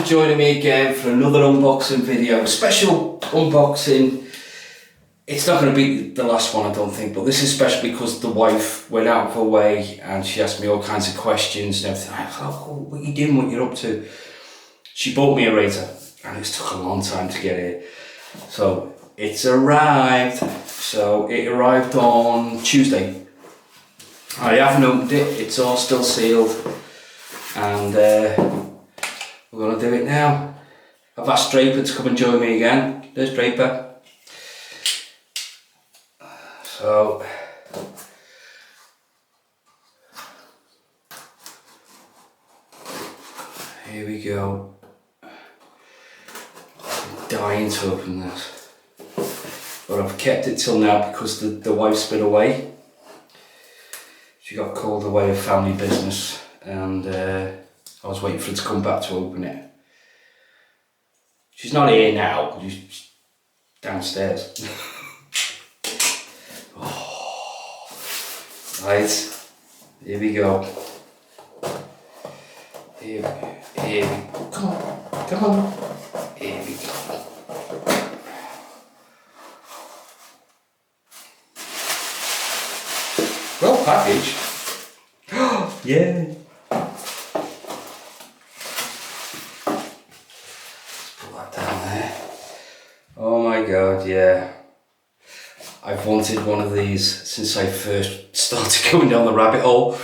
joining me again for another unboxing video. Special unboxing. It's not going to be the last one, I don't think, but this is special because the wife went out of her way and she asked me all kinds of questions and everything. I thought, oh, what are you doing, what you're up to? She bought me a razor and it's took a long time to get here. So it's arrived. So it arrived on Tuesday. I haven't opened it, it's all still sealed, and we're going to do it now. I've asked Draper to come and join me again. There's Draper. So here we go. I'm dying to open this, but I've kept it till now because the wife's been away. She got called away of family business and I was waiting for her to come back to open it. She's not here now, she's downstairs. Oh. Right, here we go. Here we go. Come on. Here we go. Well packaged. Yeah. Let's put that down there. Oh my god, yeah. I've wanted one of these since I first started going down the rabbit hole.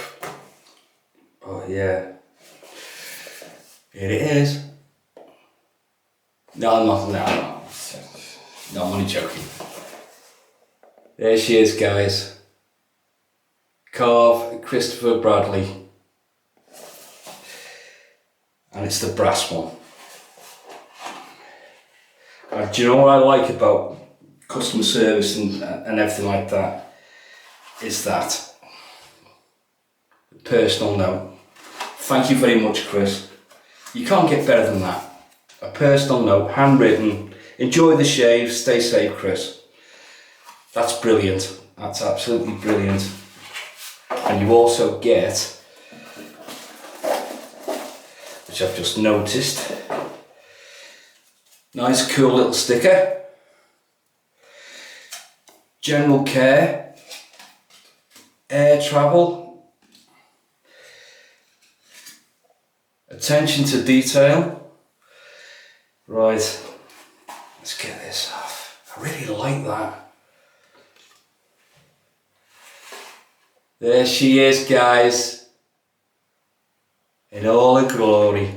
Oh yeah. Here it is. No, I'm only joking. There she is, guys. Carve Christopher Bradley, and it's the brass one. Do you know what I like about customer service and everything like that? Is that personal note. Thank you very much, Chris. You can't get better than that. A personal note, handwritten. Enjoy the shave. Stay safe, Chris. That's brilliant. That's absolutely brilliant. And you also get, which I've just noticed, nice cool little sticker. General care, air travel, attention to detail. Right, let's get this off. I really like that. There she is, guys, in all her glory.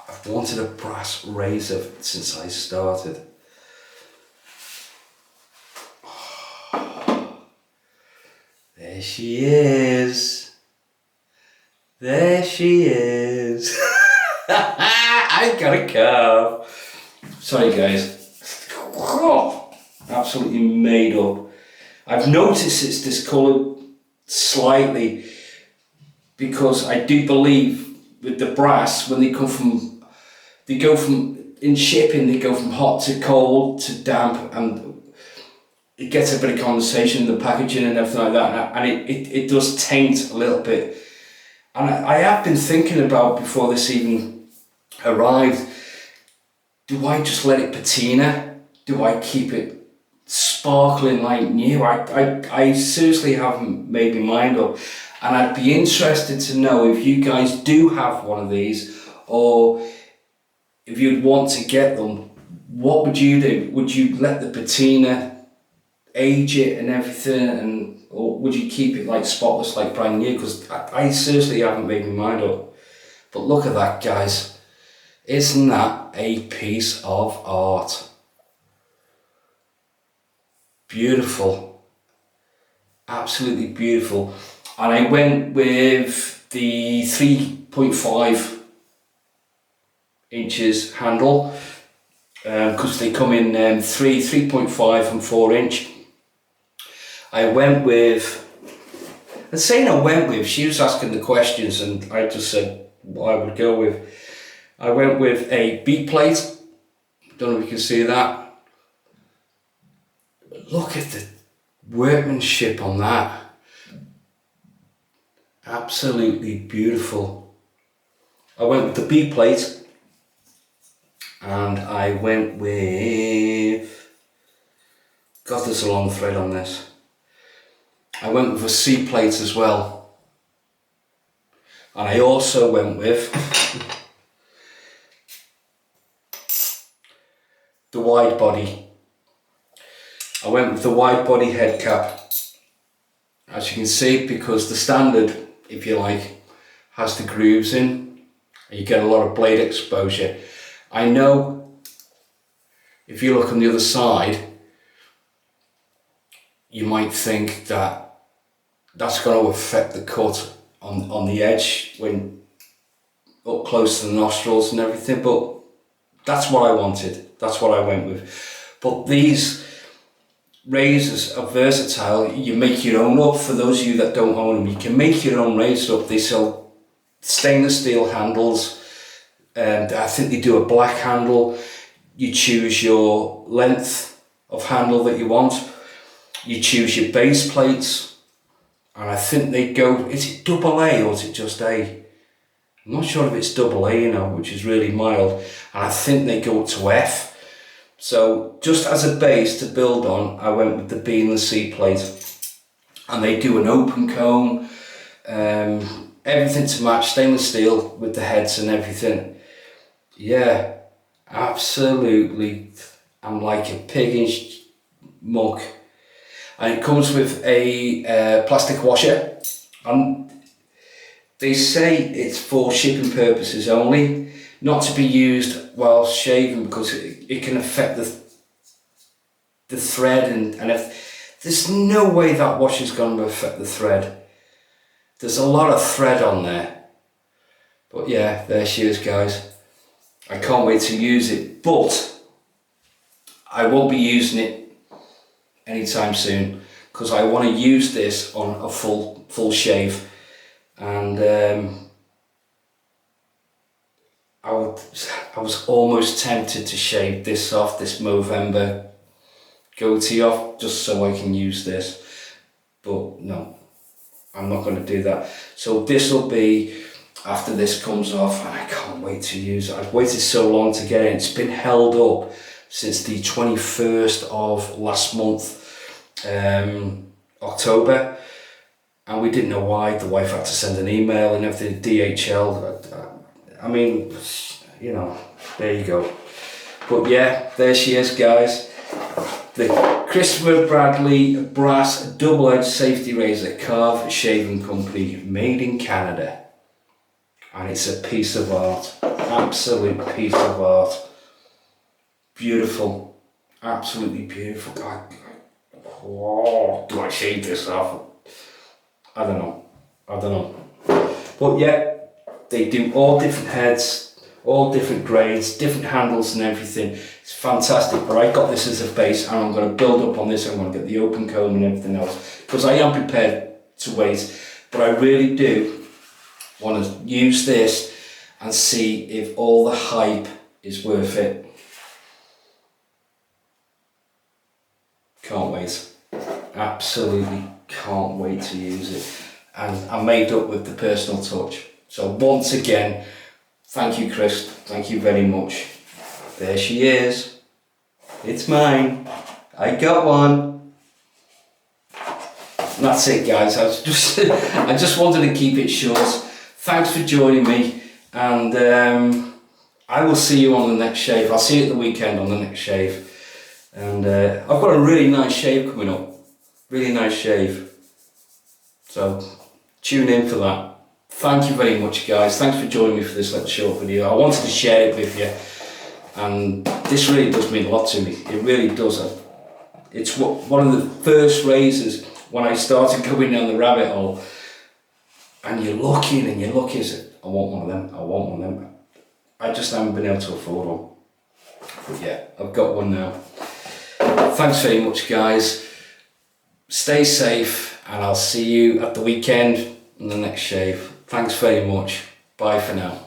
I've wanted a brass razor since I started. There she is. There she is. I got a carve. Sorry, guys. Absolutely made up. I've noticed it's discoloured slightly because I do believe with the brass, when they go from in shipping, they go from hot to cold to damp, and it gets a bit of condensation in the packaging and everything like that, and it does taint a little bit. And I have been thinking about, before this even arrived, do I just let it patina? Do I keep it sparkling like new? I seriously haven't made my mind up, and I'd be interested to know if you guys do have one of these, or if you'd want to get them. What would you do? Would you let the patina age it and everything, or would you keep it like spotless, like brand new? Because I seriously haven't made my mind up. But look at that, guys. Isn't that a piece of art? Beautiful, absolutely beautiful. And I went with the 3.5 inches handle because they come in 3.5 and 4 inch. I went with, she was asking the questions and I just said what I would go with. I went with a B plate. Don't know if you can see that. Look at the workmanship on that. Absolutely beautiful. I went with the B plate, and I went with, God, there's a long thread on this. I went with a C plate as well. And I also went with the wide body. I went with the wide body head cap. As you can see, because the standard, if you like, has the grooves in, and you get a lot of blade exposure. I know if you look on the other side, you might think that that's going to affect the cut on the edge when up close to the nostrils and everything, but that's what I wanted. That's what I went with. But these razors are versatile. You make your own up. For those of you that don't own them, you can make your own razor up. They sell stainless steel handles, and I think they do a black handle. You choose your length of handle that you want. You choose your base plates, and I think they go, is it double A or is it just A? I'm not sure if it's double A, you know, which is really mild, and I think they go up to F. So just as a base to build on, I went with the B and the C plate, and they do an open comb, everything to match, stainless steel with the heads and everything. Yeah, absolutely. I'm like a pig in muck. And it comes with a plastic washer, and they say it's for shipping purposes only, not to be used while shaving, because it can affect the thread, and if there's no way that washer's going to affect the thread. There's a lot of thread on there, but yeah, there she is, guys. I can't wait to use it, but I won't be using it anytime soon, because I want to use this on a full shave, and I was almost tempted to shave this off, this Movember goatee off, just so I can use this, but no, I'm not going to do that. So this will be after this comes off, and I can't wait to use it. I've waited so long to get it. It's been held up since the 21st of last month, October, and we didn't know why. The wife had to send an email and everything, DHL. I mean, you know, there you go. But yeah, there she is, guys. The Christopher Bradley Brass Double-Edged Safety Razor, Carve Shaving Company, made in Canada. And it's a piece of art, absolute piece of art. Beautiful, absolutely beautiful. Oh, do I shave this off? I don't know. But yeah, they do all different heads, all different grades, different handles and everything. It's fantastic, but I got this as a base, and I'm going to build up on this. I'm going to get the open comb and everything else, because I am prepared to wait, but I really do want to use this and see if all the hype is worth it. Can't wait. Absolutely can't wait to use it. And I'm made up with the personal touch. So once again, thank you, Chris. Thank you very much. There she is. It's mine. I got one. And that's it, guys. I just wanted to keep it short. Thanks for joining me, and I will see you on the next shave. I'll see you at the weekend on the next shave. And I've got a really nice shave coming up. Really nice shave. So tune in for that. Thank you very much, guys. Thanks for joining me for this little short video. I wanted to share it with you, and this really does mean a lot to me. It really does. It's one of the first razors when I started going down the rabbit hole. And you're looking, say, I want one of them. I just haven't been able to afford one. But yeah, I've got one now. Thanks very much, guys. Stay safe, and I'll see you at the weekend on the next shave. Thanks very much. Bye for now.